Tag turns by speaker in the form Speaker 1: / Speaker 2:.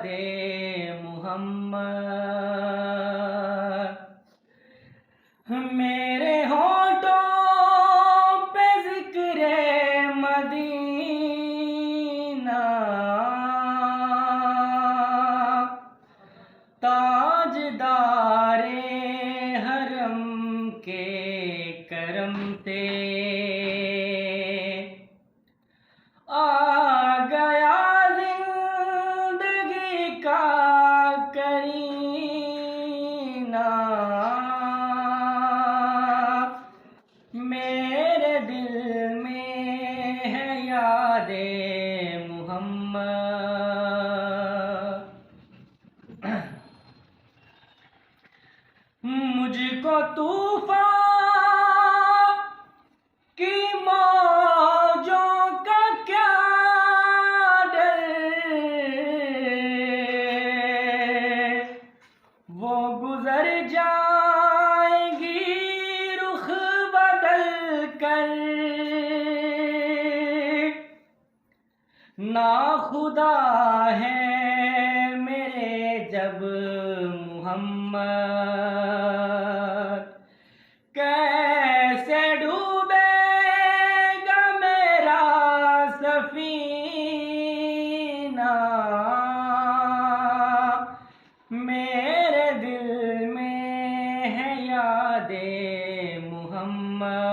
Speaker 1: यादे मुहम्मद। मेरे होठों पे ज़िक्रे मदीना, ताजदारे हरम के करम से आ गया जिंदगी का करीना। मेरे दिल में है यादे मुहम्मद। मुझको तूफान की मौजों का क्या डर, वो गुजर जाएंगी रुख बदल कर। ना खुदा है मेरे जब मुहम्मद, कैसे डूबेगा मेरा सफीना। मेरे दिल में है यादे मुहम्मद।